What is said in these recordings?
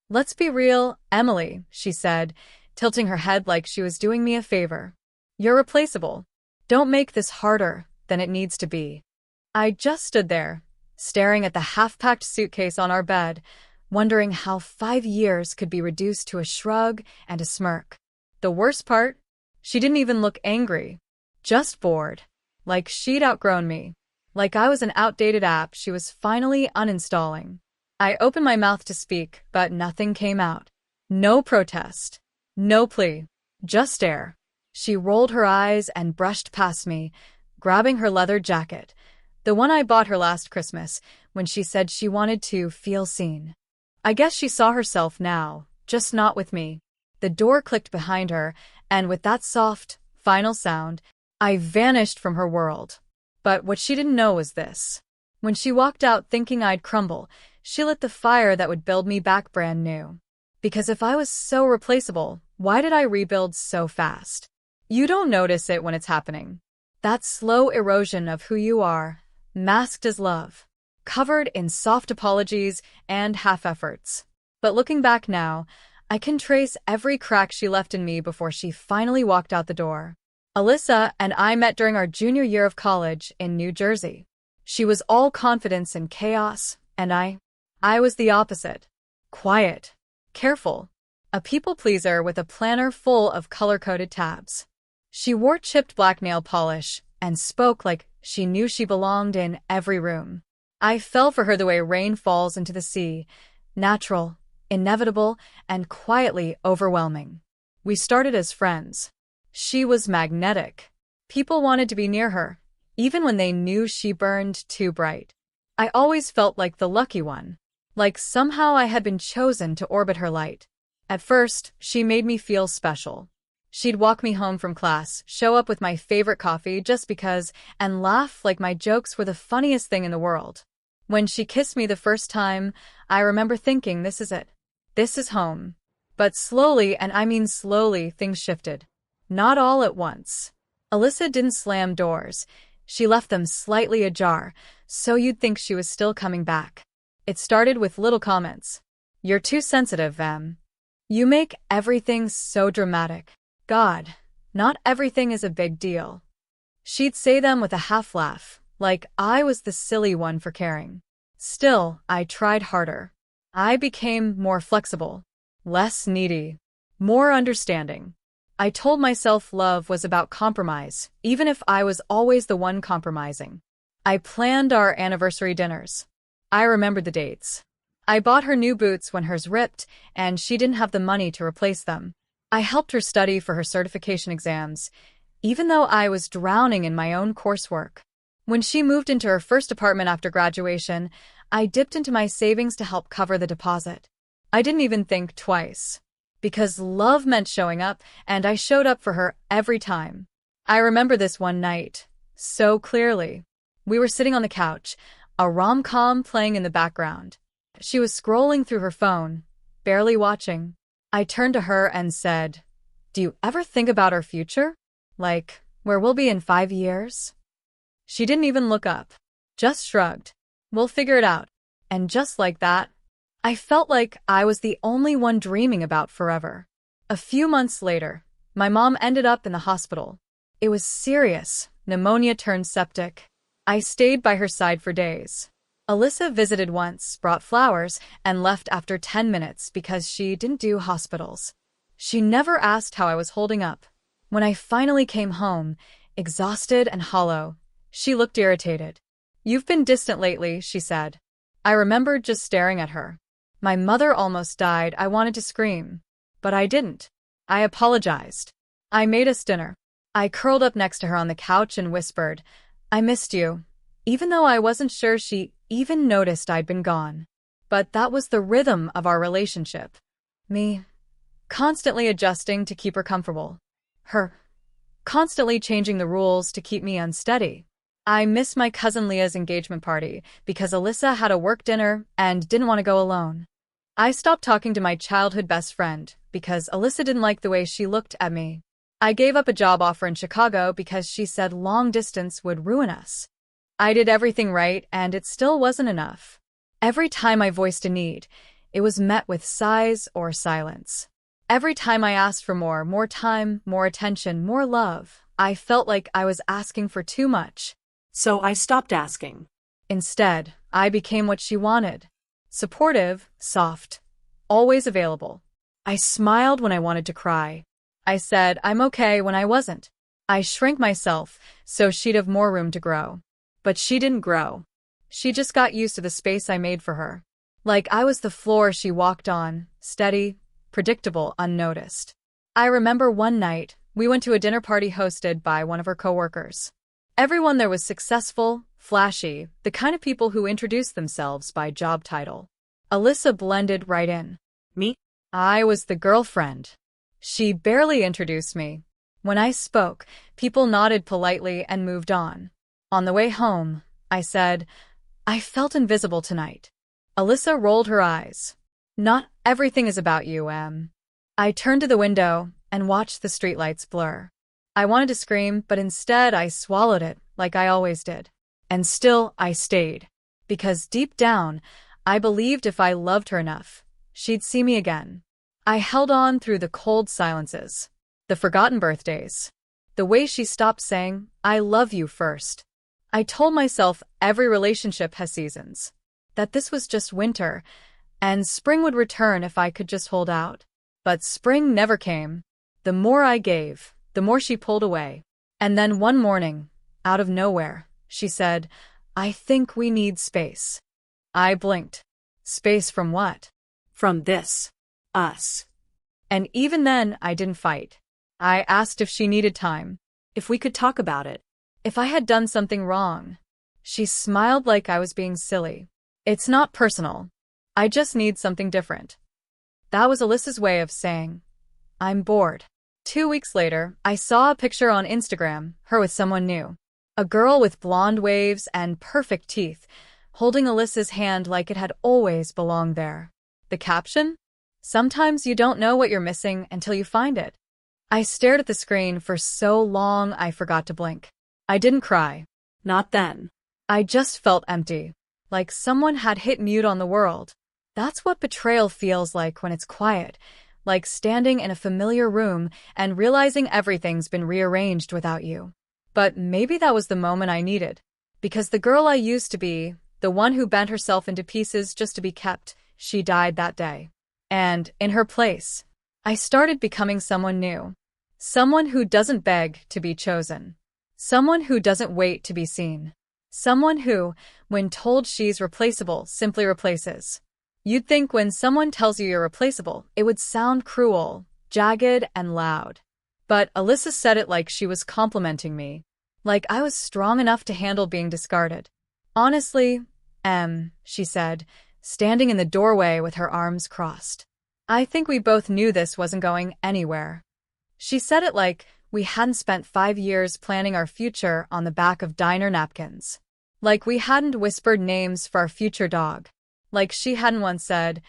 Let's be real, Emily, she said, tilting her head like she was doing me a favor. You're replaceable. Don't make this harder than it needs to be. I just stood there, staring at the half-packed suitcase on our bed, wondering how 5 years could be reduced to a shrug and a smirk. The worst part? She didn't even look angry. Just bored. Like she'd outgrown me. Like I was an outdated app she was finally uninstalling. I opened my mouth to speak, but nothing came out. No protest. No plea. Just stare. She rolled her eyes and brushed past me, grabbing her leather jacket, the one I bought her last Christmas, when she said she wanted to feel seen. I guess she saw herself now, just not with me. The door clicked behind her, and with that soft, final sound, I vanished from her world. But what she didn't know was this. When she walked out thinking I'd crumble, she lit the fire that would build me back brand new. Because if I was so replaceable, why did I rebuild so fast? You don't notice it when it's happening. That slow erosion of who you are, masked as love, covered in soft apologies and half-efforts. But looking back now, I can trace every crack she left in me before she finally walked out the door. Alyssa and I met during our junior year of college in New Jersey. She was all confidence and chaos, and I was the opposite. Quiet, careful, a people-pleaser with a planner full of color-coded tabs. She wore chipped black nail polish and spoke like she knew she belonged in every room. I fell for her the way rain falls into the sea, natural, inevitable, and quietly overwhelming. We started as friends. She was magnetic. People wanted to be near her, even when they knew she burned too bright. I always felt like the lucky one, like somehow I had been chosen to orbit her light. At first, she made me feel special. She'd walk me home from class, show up with my favorite coffee just because, and laugh like my jokes were the funniest thing in the world. When she kissed me the first time, I remember thinking, this is it. This is home. But slowly, and I mean slowly, things shifted. Not all at once. Alyssa didn't slam doors. She left them slightly ajar, so you'd think she was still coming back. It started with little comments. You're too sensitive, Em. You make everything so dramatic. God, not everything is a big deal. She'd say them with a half-laugh, like I was the silly one for caring. Still, I tried harder. I became more flexible, less needy, more understanding. I told myself love was about compromise, even if I was always the one compromising. I planned our anniversary dinners. I remembered the dates. I bought her new boots when hers ripped, and she didn't have the money to replace them. I helped her study for her certification exams, even though I was drowning in my own coursework. When she moved into her first apartment after graduation, I dipped into my savings to help cover the deposit. I didn't even think twice. Because love meant showing up, and I showed up for her every time. I remember this one night, so clearly. We were sitting on the couch, a rom-com playing in the background. She was scrolling through her phone, barely watching. I turned to her and said, "Do you ever think about our future? Like, where we'll be in 5 years?" She didn't even look up, just shrugged. "We'll figure it out." And just like that, I felt like I was the only one dreaming about forever. A few months later, my mom ended up in the hospital. It was serious, pneumonia turned septic. I stayed by her side for days. Alyssa visited once, brought flowers, and left after 10 minutes because she didn't do hospitals. She never asked how I was holding up. When I finally came home, exhausted and hollow, she looked irritated. "You've been distant lately," she said. I remembered just staring at her. My mother almost died. I wanted to scream, but I didn't. I apologized. I made us dinner. I curled up next to her on the couch and whispered, "I missed you," even though I wasn't sure she even noticed I'd been gone. But that was the rhythm of our relationship. Me, constantly adjusting to keep her comfortable. Her, constantly changing the rules to keep me unsteady. I missed my cousin Leah's engagement party because Alyssa had a work dinner and didn't want to go alone. I stopped talking to my childhood best friend because Alyssa didn't like the way she looked at me. I gave up a job offer in Chicago because she said long distance would ruin us. I did everything right, and it still wasn't enough. Every time I voiced a need, it was met with sighs or silence. Every time I asked for more time, more attention, more love, I felt like I was asking for too much. So I stopped asking. Instead, I became what she wanted. Supportive, soft, always available. I smiled when I wanted to cry. I said I'm okay when I wasn't. I shrank myself so she'd have more room to grow. But she didn't grow. She just got used to the space I made for her. Like I was the floor she walked on, steady, predictable, unnoticed. I remember one night, we went to a dinner party hosted by one of her coworkers. Everyone there was successful, flashy, the kind of people who introduced themselves by job title. Alyssa blended right in. Me? I was the girlfriend. She barely introduced me. When I spoke, people nodded politely and moved on. On the way home, I said, I felt invisible tonight. Alyssa rolled her eyes. Not everything is about you, Em. I turned to the window and watched the streetlights blur. I wanted to scream, but instead I swallowed it, like I always did. And still, I stayed. Because deep down, I believed if I loved her enough, she'd see me again. I held on through the cold silences, the forgotten birthdays, the way she stopped saying, I love you first. I told myself every relationship has seasons, that this was just winter, and spring would return if I could just hold out. But spring never came. The more I gave, the more she pulled away. And then one morning, out of nowhere, she said, I think we need space. I blinked. Space from what? From this. Us. And even then, I didn't fight. I asked if she needed time, If we could talk about it. if I had done something wrong. She smiled like I was being silly. It's not personal. I just need something different. That was Alyssa's way of saying, I'm bored. 2 weeks later, I saw a picture on Instagram, her with someone new. A girl with blonde waves and perfect teeth, holding Alyssa's hand like it had always belonged there. The caption? Sometimes you don't know what you're missing until you find it. I stared at the screen for so long I forgot to blink. I didn't cry. Not then. I just felt empty, like someone had hit mute on the world. That's what betrayal feels like when it's quiet, like standing in a familiar room and realizing everything's been rearranged without you. But maybe that was the moment I needed, because the girl I used to be, the one who bent herself into pieces just to be kept, she died that day. And, in her place, I started becoming someone new. Someone who doesn't beg to be chosen. Someone who doesn't wait to be seen. Someone who, when told she's replaceable, simply replaces. You'd think when someone tells you you're replaceable, it would sound cruel, jagged, and loud. But Alyssa said it like she was complimenting me. Like I was strong enough to handle being discarded. Honestly, she said, standing in the doorway with her arms crossed. I think we both knew this wasn't going anywhere. She said it like we hadn't spent 5 years planning our future on the back of diner napkins. Like we hadn't whispered names for our future dog. Like she hadn't once said,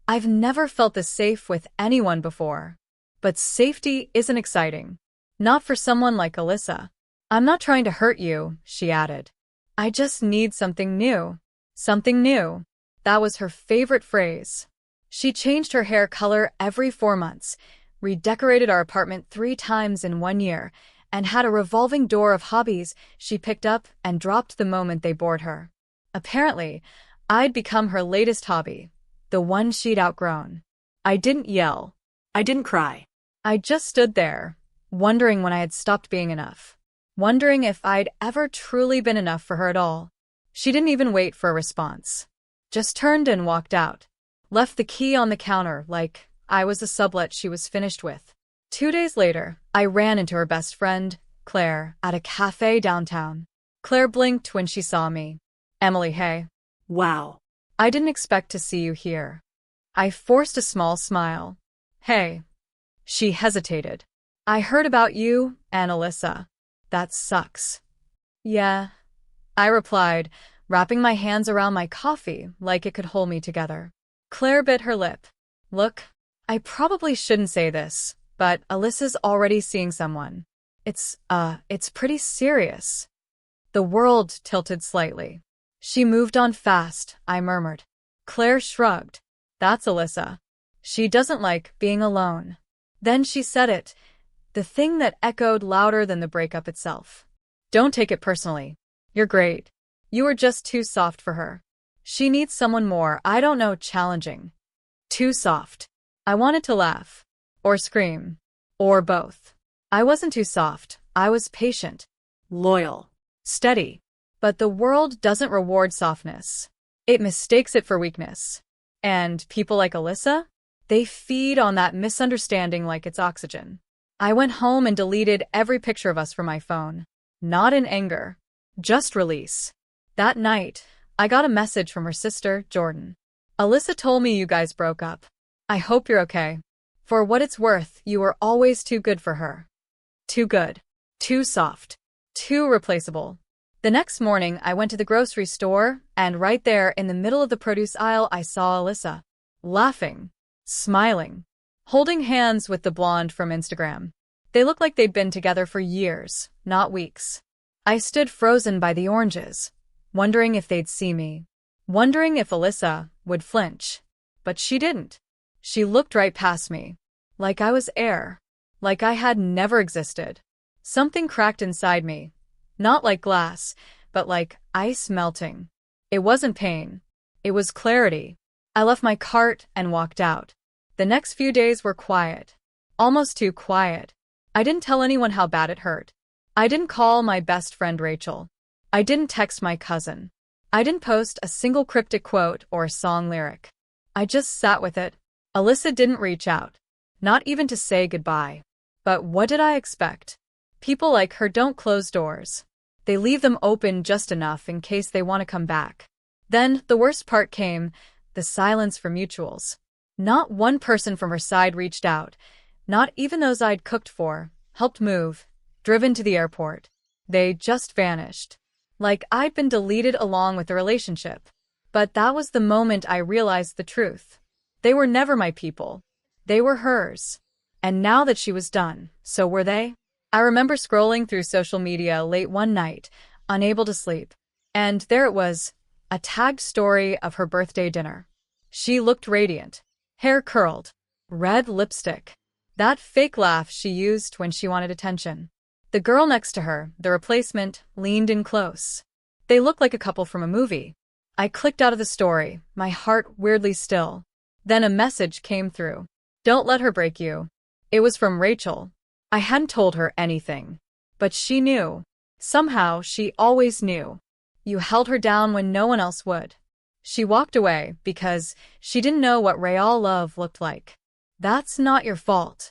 I've never felt this safe with anyone before. But safety isn't exciting. Not for someone like Alyssa. I'm not trying to hurt you, she added. I just need something new. Something new. That was her favorite phrase. She changed her hair color every 4 months, redecorated our apartment 3 times in 1 year, and had a revolving door of hobbies she picked up and dropped the moment they bored her. Apparently, I'd become her latest hobby, the one she'd outgrown. I didn't yell. I didn't cry. I just stood there, wondering when I had stopped being enough. Wondering if I'd ever truly been enough for her at all. She didn't even wait for a response. Just turned and walked out. Left the key on the counter like I was a sublet she was finished with. 2 days later, I ran into her best friend, Claire, at a cafe downtown. Claire blinked when she saw me. Emily, hey. Wow. I didn't expect to see you here. I forced a small smile. Hey. She hesitated. I heard about you and Alyssa. That sucks. Yeah. I replied, wrapping my hands around my coffee like it could hold me together. Claire bit her lip. Look, I probably shouldn't say this, but Alyssa's already seeing someone. It's pretty serious. The world tilted slightly. She moved on fast, I murmured. Claire shrugged. That's Alyssa. She doesn't like being alone. Then she said it, the thing that echoed louder than the breakup itself. Don't take it personally. You're great. You were just too soft for her. She needs someone more, I don't know, challenging. Too soft. I wanted to laugh. Or scream. Or both. I wasn't too soft. I was patient. Loyal. Steady. But the world doesn't reward softness. It mistakes it for weakness. And people like Alyssa? They feed on that misunderstanding like it's oxygen. I went home and deleted every picture of us from my phone. Not in anger. Just release. That night, I got a message from her sister, Jordan. Alyssa told me you guys broke up. I hope you're okay. For what it's worth, you were always too good for her. Too good. Too soft. Too replaceable. The next morning, I went to the grocery store, and right there in the middle of the produce aisle, I saw Alyssa. Laughing. Smiling. Holding hands with the blonde from Instagram. They looked like they'd been together for years, not weeks. I stood frozen by the oranges, wondering if they'd see me. Wondering if Alyssa would flinch. But she didn't. She looked right past me. Like I was air. Like I had never existed. Something cracked inside me. Not like glass, but like ice melting. It wasn't pain. It was clarity. I left my cart and walked out. The next few days were quiet. Almost too quiet. I didn't tell anyone how bad it hurt. I didn't call my best friend Rachel. I didn't text my cousin. I didn't post a single cryptic quote or a song lyric. I just sat with it. Alyssa didn't reach out. Not even to say goodbye. But what did I expect? People like her don't close doors. They leave them open just enough in case they want to come back. Then, the worst part came, the silence for mutuals. Not one person from her side reached out. Not even those I'd cooked for, helped move, driven to the airport. They just vanished. Like I'd been deleted along with the relationship. But that was the moment I realized the truth. They were never my people. They were hers. And now that she was done, so were they? I remember scrolling through social media late one night, unable to sleep. And there it was, a tagged story of her birthday dinner. She looked radiant. Hair curled. Red lipstick. That fake laugh she used when she wanted attention. The girl next to her, the replacement, leaned in close. They looked like a couple from a movie. I clicked out of the story, my heart weirdly still. Then a message came through. Don't let her break you. It was from Rachel. I hadn't told her anything. But she knew. Somehow, she always knew. You held her down when no one else would. She walked away because she didn't know what real love looked like. That's not your fault.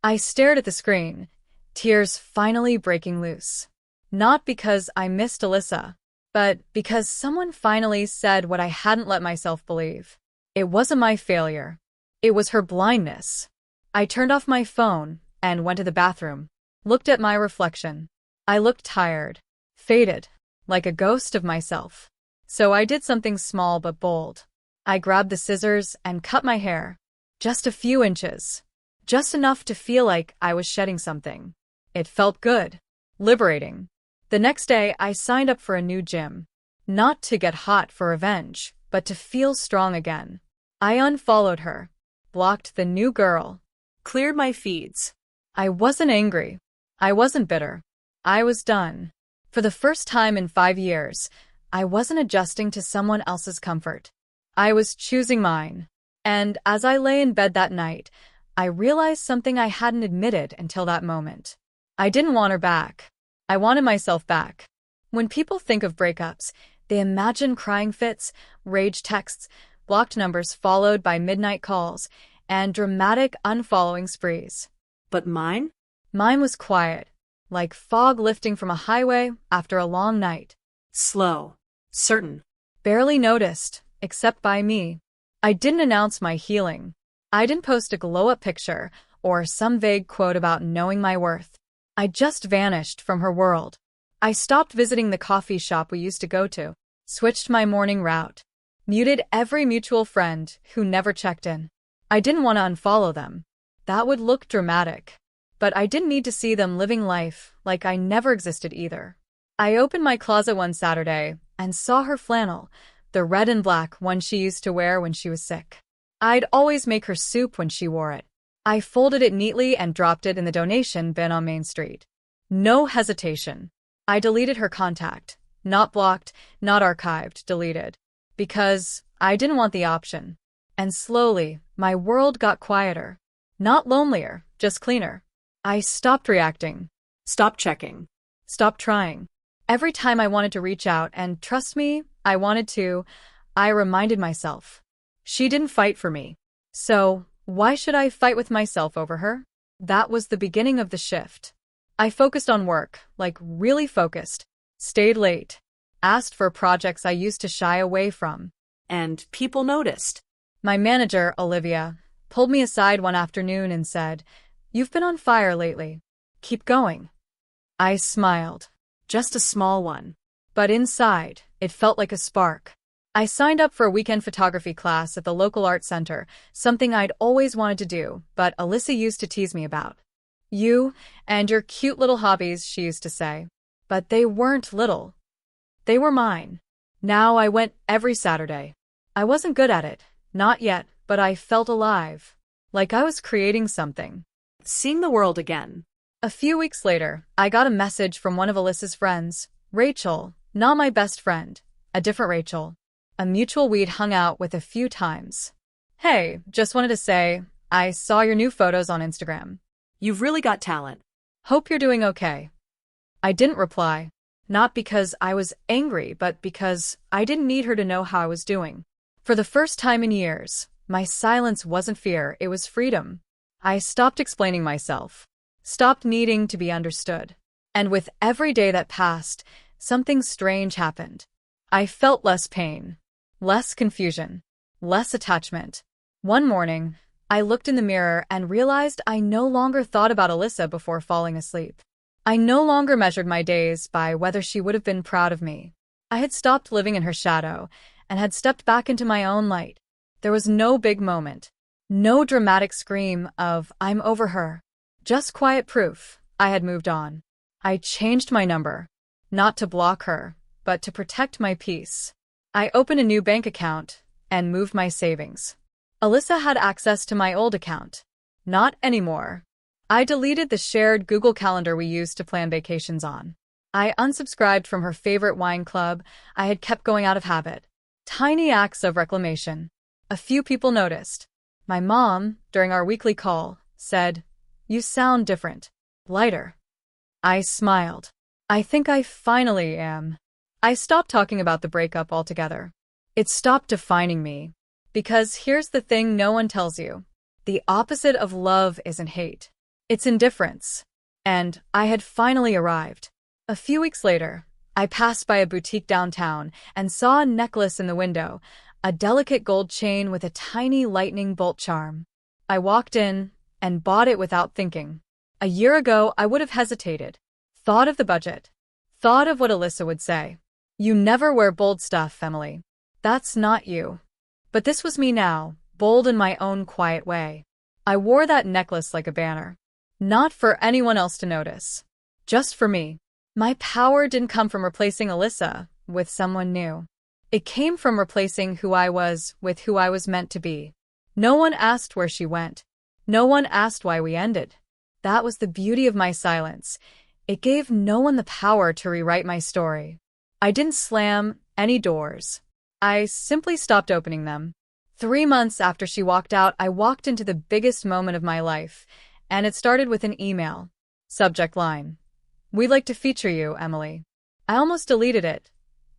I stared at the screen, tears finally breaking loose. Not because I missed Alyssa, but because someone finally said what I hadn't let myself believe. It wasn't my failure. It was her blindness. I turned off my phone and went to the bathroom, looked at my reflection. I looked tired, faded, like a ghost of myself. So I did something small but bold. I grabbed the scissors and cut my hair. Just a few inches. Just enough to feel like I was shedding something. It felt good. Liberating. The next day, I signed up for a new gym. Not to get hot for revenge, but to feel strong again. I unfollowed her. Blocked the new girl. Cleared my feeds. I wasn't angry. I wasn't bitter. I was done. For the first time in 5 years, I wasn't adjusting to someone else's comfort. I was choosing mine. And as I lay in bed that night, I realized something I hadn't admitted until that moment. I didn't want her back. I wanted myself back. When people think of breakups, they imagine crying fits, rage texts, blocked numbers followed by midnight calls, and dramatic unfollowing sprees. But mine? Mine was quiet, like fog lifting from a highway after a long night. Slow. Certain. Barely noticed, except by me. I didn't announce my healing. I didn't post a glow-up picture or some vague quote about knowing my worth. I just vanished from her world. I stopped visiting the coffee shop we used to go to, switched my morning route, muted every mutual friend who never checked in. I didn't want to unfollow them. That would look dramatic. But I didn't need to see them living life like I never existed either. I opened my closet one Saturday and saw her flannel, the red and black one she used to wear when she was sick. I'd always make her soup when she wore it. I folded it neatly and dropped it in the donation bin on Main Street. No hesitation. I deleted her contact. Not blocked, not archived, deleted. Because I didn't want the option. And slowly, my world got quieter. Not lonelier, just cleaner. I stopped reacting. Stop checking. Stopped trying. Every time I wanted to reach out, and trust me, I wanted to, I reminded myself. She didn't fight for me. So, why should I fight with myself over her? That was the beginning of the shift. I focused on work, like really focused. Stayed late. Asked for projects I used to shy away from. And people noticed. My manager, Olivia, pulled me aside one afternoon and said, "You've been on fire lately. Keep going." I smiled. Just a small one. But inside, it felt like a spark. I signed up for a weekend photography class at the local art center, something I'd always wanted to do, but Alyssa used to tease me about. "You and your cute little hobbies," she used to say. But they weren't little. They were mine. Now I went every Saturday. I wasn't good at it, not yet, but I felt alive. Like I was creating something. Seeing the world again. A few weeks later, I got a message from one of Alyssa's friends, Rachel, not my best friend, a different Rachel. A mutual we'd hung out with a few times. "Hey, just wanted to say, I saw your new photos on Instagram. You've really got talent. Hope you're doing okay." I didn't reply, not because I was angry, but because I didn't need her to know how I was doing. For the first time in years, my silence wasn't fear, it was freedom. I stopped explaining myself, stopped needing to be understood. And with every day that passed, something strange happened. I felt less pain, less confusion, less attachment. One morning, I looked in the mirror and realized I no longer thought about Alyssa before falling asleep. I no longer measured my days by whether she would have been proud of me. I had stopped living in her shadow and had stepped back into my own light. There was no big moment, no dramatic scream of "I'm over her." Just quiet proof I had moved on. I changed my number, not to block her, but to protect my peace. I opened a new bank account and moved my savings. Alyssa had access to my old account. Not anymore. I deleted the shared Google Calendar we used to plan vacations on. I unsubscribed from her favorite wine club. I had kept going out of habit. Tiny acts of reclamation. A few people noticed. My mom, during our weekly call, said, "You sound different. Lighter." I smiled. I think I finally am. I stopped talking about the breakup altogether. It stopped defining me. Because here's the thing no one tells you. The opposite of love isn't hate. It's indifference. And I had finally arrived. A few weeks later, I passed by a boutique downtown and saw a necklace in the window, a delicate gold chain with a tiny lightning bolt charm. I walked in and bought it without thinking. A year ago, I would have hesitated. Thought of the budget. Thought of what Alyssa would say. "You never wear bold stuff, Emily. That's not you." But this was me now, bold in my own quiet way. I wore that necklace like a banner. Not for anyone else to notice. Just for me. My power didn't come from replacing Alyssa with someone new. It came from replacing who I was with who I was meant to be. No one asked where she went. No one asked why we ended. That was the beauty of my silence. It gave no one the power to rewrite my story. I didn't slam any doors. I simply stopped opening them. 3 months after she walked out, I walked into the biggest moment of my life, and it started with an email. Subject line: "We'd like to feature you, Emily." I almost deleted it,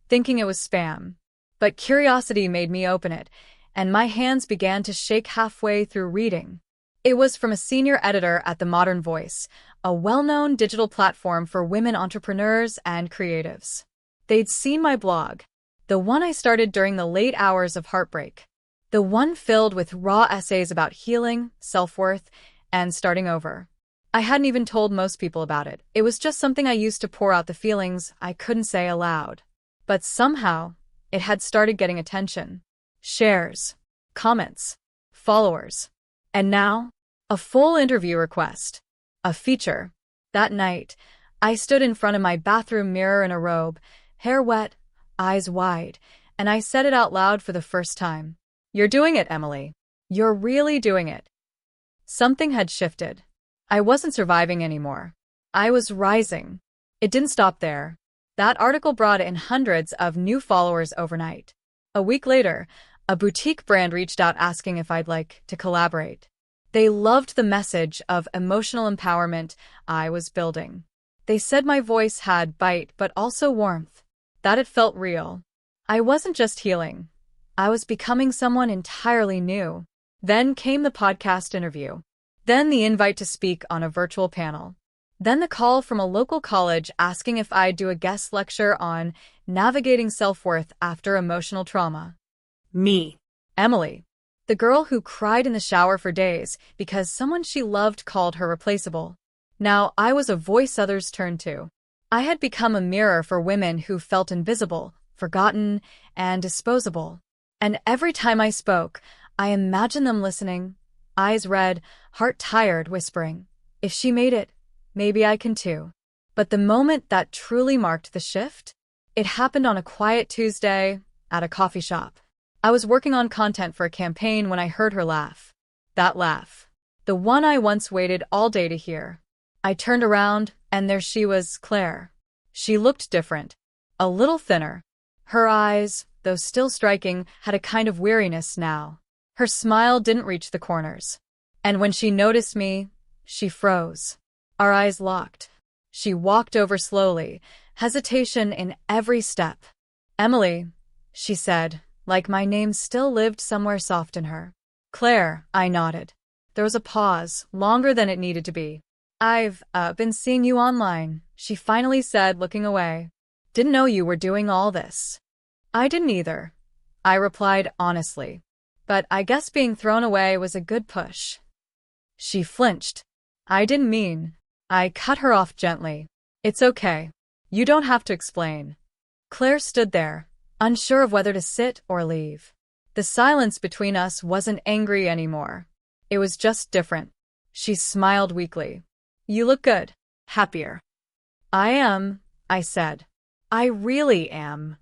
thinking it was spam. But curiosity made me open it, and my hands began to shake halfway through reading. It was from a senior editor at The Modern Voice, a well-known digital platform for women entrepreneurs and creatives. They'd seen my blog, the one I started during the late hours of heartbreak, the one filled with raw essays about healing, self-worth, and starting over. I hadn't even told most people about it. It was just something I used to pour out the feelings I couldn't say aloud. But somehow, it had started getting attention. Shares, comments, followers. And now, a full interview request. A feature. That night, I stood in front of my bathroom mirror in a robe, hair wet, eyes wide, and I said it out loud for the first time. "You're doing it, Emily. You're really doing it. Something had shifted. I wasn't surviving anymore. I was rising. It didn't stop there. That article brought in hundreds of new followers overnight. A week later, a boutique brand reached out asking if I'd like to collaborate. They loved the message of emotional empowerment I was building. They said my voice had bite but also warmth, that it felt real. I wasn't just healing. I was becoming someone entirely new. Then came the podcast interview. Then the invite to speak on a virtual panel. Then the call from a local college asking if I'd do a guest lecture on navigating self-worth after emotional trauma. Me. Emily, the girl who cried in the shower for days because someone she loved called her replaceable. Now I was a voice others turned to. I had become a mirror for women who felt invisible, forgotten, and disposable. And every time I spoke, I imagined them listening, eyes red, heart tired, whispering, "If she made it, maybe I can too." But the moment that truly marked the shift, it happened on a quiet Tuesday at a coffee shop. I was working on content for a campaign when I heard her laugh. That laugh. The one I once waited all day to hear. I turned around, and there she was, Claire. She looked different. A little thinner. Her eyes, though still striking, had a kind of weariness now. Her smile didn't reach the corners. And when she noticed me, she froze. Our eyes locked. She walked over slowly, hesitation in every step. "Emily," she said, like my name still lived somewhere soft in her. "Claire," I nodded. There was a pause, longer than it needed to be. "I've been seeing you online," she finally said, looking away. "Didn't know you were doing all this." "I didn't either," I replied honestly. "But I guess being thrown away was a good push." She flinched. "I didn't mean." I cut her off gently. "It's okay. You don't have to explain." Claire stood there, unsure of whether to sit or leave. The silence between us wasn't angry anymore. It was just different. She smiled weakly. "You look good. Happier." "I am," I said. "I really am."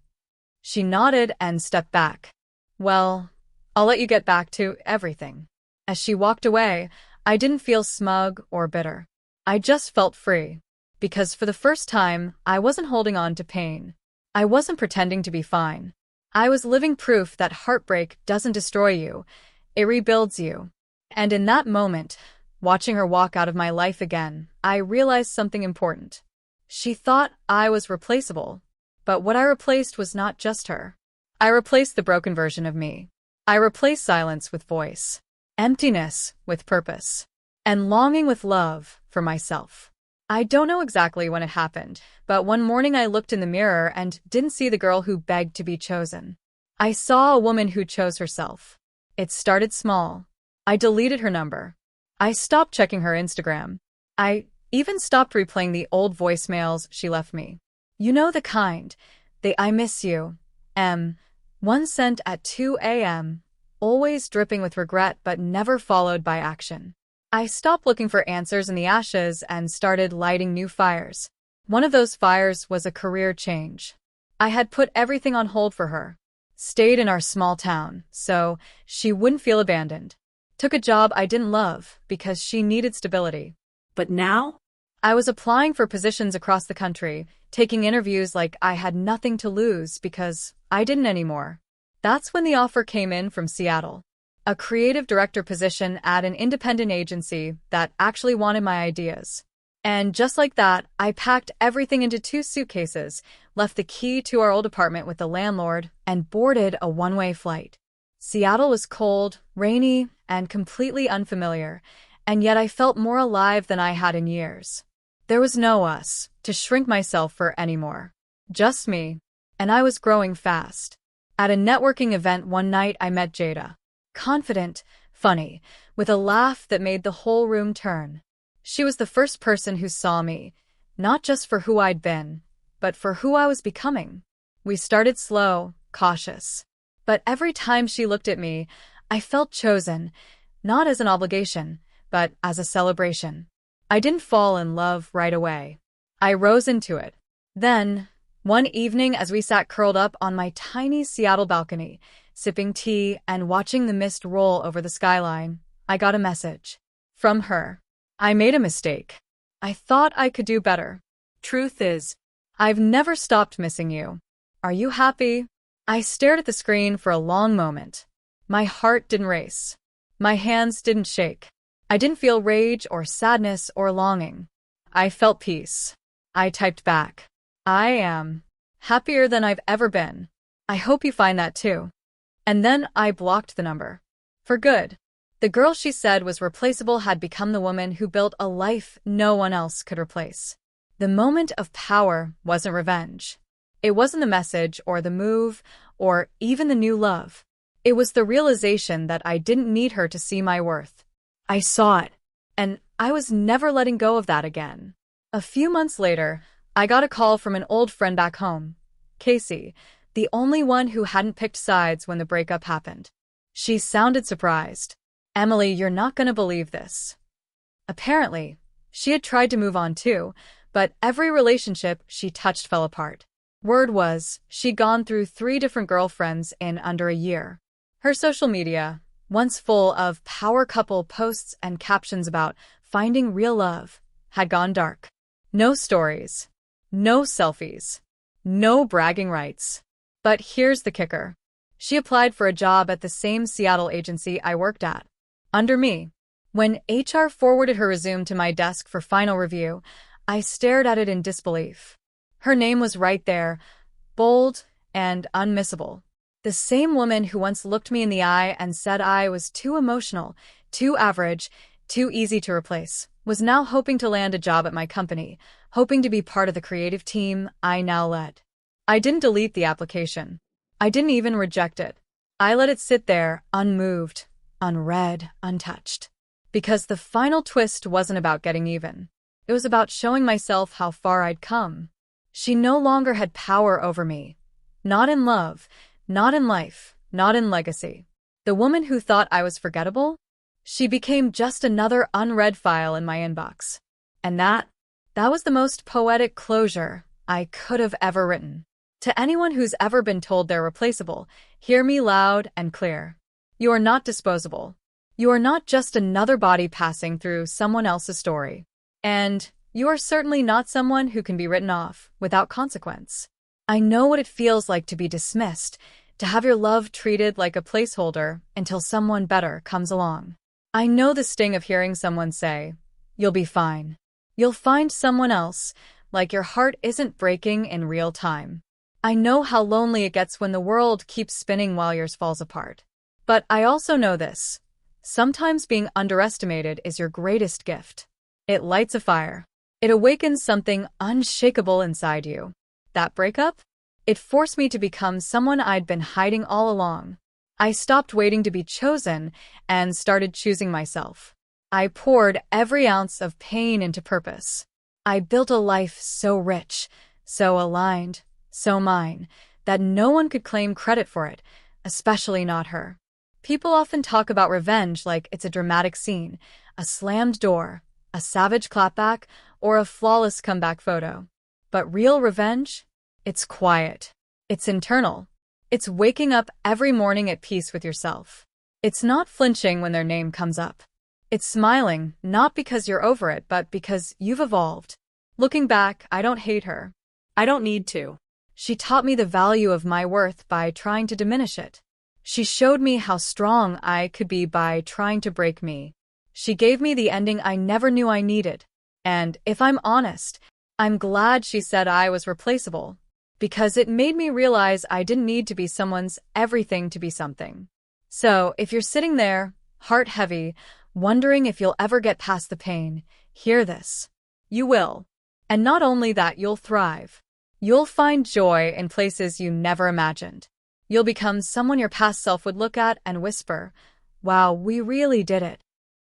She nodded and stepped back. "Well, I'll let you get back to everything." As she walked away, I didn't feel smug or bitter. I just felt free. Because for the first time, I wasn't holding on to pain. I wasn't pretending to be fine. I was living proof that heartbreak doesn't destroy you, it rebuilds you. And in that moment, watching her walk out of my life again, I realized something important. She thought I was replaceable. But what I replaced was not just her. I replaced the broken version of me. I replaced silence with voice, emptiness with purpose, and longing with love for myself. I don't know exactly when it happened, but one morning I looked in the mirror and didn't see the girl who begged to be chosen. I saw a woman who chose herself. It started small. I deleted her number. I stopped checking her Instagram. I even stopped replaying the old voicemails she left me. You know the kind. "I miss you. One sent at 2 a.m., always dripping with regret but never followed by action. I stopped looking for answers in the ashes and started lighting new fires. One of those fires was a career change. I had put everything on hold for her. Stayed in our small town, so she wouldn't feel abandoned. Took a job I didn't love because she needed stability. But now? I was applying for positions across the country, taking interviews like I had nothing to lose because I didn't anymore. That's when the offer came in from Seattle. A creative director position at an independent agency that actually wanted my ideas. And just like that, I packed everything into 2 suitcases, left the key to our old apartment with the landlord, and boarded a one-way flight. Seattle was cold, rainy, and completely unfamiliar, and yet I felt more alive than I had in years. There was no us to shrink myself for anymore. Just me. And I was growing fast. At a networking event one night I met Jada. Confident, funny, with a laugh that made the whole room turn. She was the first person who saw me, not just for who I'd been, but for who I was becoming. We started slow, cautious. But every time she looked at me, I felt chosen, not as an obligation, but as a celebration. I didn't fall in love right away. I rose into it. Then, one evening as we sat curled up on my tiny Seattle balcony, sipping tea and watching the mist roll over the skyline, I got a message. From her. I made a mistake. I thought I could do better. Truth is, I've never stopped missing you. Are you happy? I stared at the screen for a long moment. My heart didn't race. My hands didn't shake. I didn't feel rage or sadness or longing. I felt peace. I typed back. I am happier than I've ever been. I hope you find that too. And then I blocked the number. For good. The girl she said was replaceable had become the woman who built a life no one else could replace. The moment of power wasn't revenge. It wasn't the message or the move or even the new love. It was the realization that I didn't need her to see my worth. I saw it, and I was never letting go of that again. A few months later, I got a call from an old friend back home, Casey, the only one who hadn't picked sides when the breakup happened. She sounded surprised. Emily, you're not going to believe this. Apparently, she had tried to move on too, but every relationship she touched fell apart. Word was, she'd gone through 3 different girlfriends in under a year. Her social media, once full of power couple posts and captions about finding real love, had gone dark. No stories. No selfies. No bragging rights. But here's the kicker. She applied for a job at the same Seattle agency I worked at. Under me. When HR forwarded her resume to my desk for final review, I stared at it in disbelief. Her name was right there, bold and unmissable. The same woman who once looked me in the eye and said I was too emotional, too average, too easy to replace, was now hoping to land a job at my company, hoping to be part of the creative team I now led. I didn't delete the application. I didn't even reject it. I let it sit there, unmoved, unread, untouched. Because the final twist wasn't about getting even. It was about showing myself how far I'd come. She no longer had power over me. Not in love, not in life, not in legacy. The woman who thought I was forgettable? She became just another unread file in my inbox. And that was the most poetic closure I could have ever written. To anyone who's ever been told they're replaceable, hear me loud and clear. You are not disposable. You are not just another body passing through someone else's story. And you are certainly not someone who can be written off without consequence. I know what it feels like to be dismissed, to have your love treated like a placeholder until someone better comes along. I know the sting of hearing someone say, "You'll be fine. You'll find someone else," like your heart isn't breaking in real time. I know how lonely it gets when the world keeps spinning while yours falls apart. But I also know this. Sometimes being underestimated is your greatest gift. It lights a fire. It awakens something unshakable inside you. That breakup? It forced me to become someone I'd been hiding all along. I stopped waiting to be chosen and started choosing myself. I poured every ounce of pain into purpose. I built a life so rich, so aligned, so mine, that no one could claim credit for it, especially not her. People often talk about revenge like it's a dramatic scene, a slammed door, a savage clapback, or a flawless comeback photo. But real revenge? It's quiet. It's internal. It's waking up every morning at peace with yourself. It's not flinching when their name comes up. It's smiling, not because you're over it, but because you've evolved. Looking back, I don't hate her. I don't need to. She taught me the value of my worth by trying to diminish it. She showed me how strong I could be by trying to break me. She gave me the ending I never knew I needed. And if I'm honest, I'm glad she said I was replaceable. Because it made me realize I didn't need to be someone's everything to be something. So, if you're sitting there, heart heavy, wondering if you'll ever get past the pain, hear this. You will. And not only that, you'll thrive. You'll find joy in places you never imagined. You'll become someone your past self would look at and whisper, "Wow, we really did it."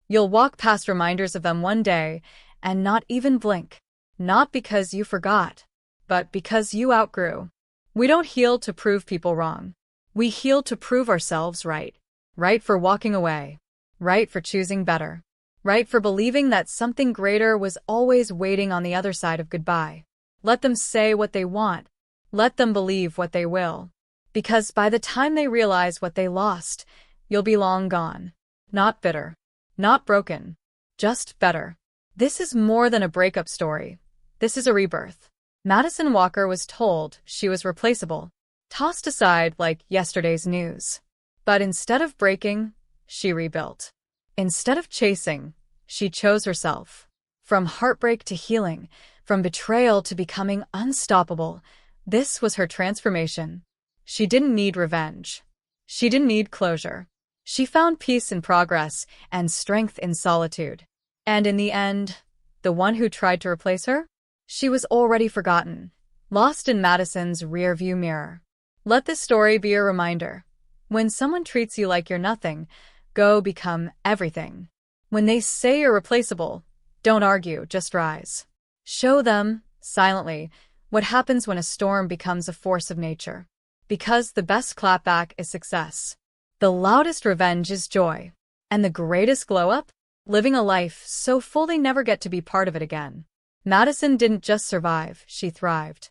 You'll walk past reminders of them one day and not even blink. Not because you forgot, but because you outgrew. We don't heal to prove people wrong. We heal to prove ourselves right. Right for walking away. Right for choosing better. Right for believing that something greater was always waiting on the other side of goodbye. Let them say what they want. Let them believe what they will. Because by the time they realize what they lost, you'll be long gone. Not bitter. Not broken. Just better. This is more than a breakup story. This is a rebirth. Madison Walker was told she was replaceable, tossed aside like yesterday's news. But instead of breaking, she rebuilt. Instead of chasing, she chose herself. From heartbreak to healing, from betrayal to becoming unstoppable, this was her transformation. She didn't need revenge. She didn't need closure. She found peace in progress and strength in solitude. And in the end, the one who tried to replace her? She was already forgotten, lost in Madison's rearview mirror. Let this story be a reminder. When someone treats you like you're nothing, go become everything. When they say you're replaceable, don't argue, just rise. Show them, silently, what happens when a storm becomes a force of nature. Because the best clapback is success. The loudest revenge is joy. And the greatest glow-up? Living a life so full they never get to be part of it again. Madison didn't just survive, she thrived.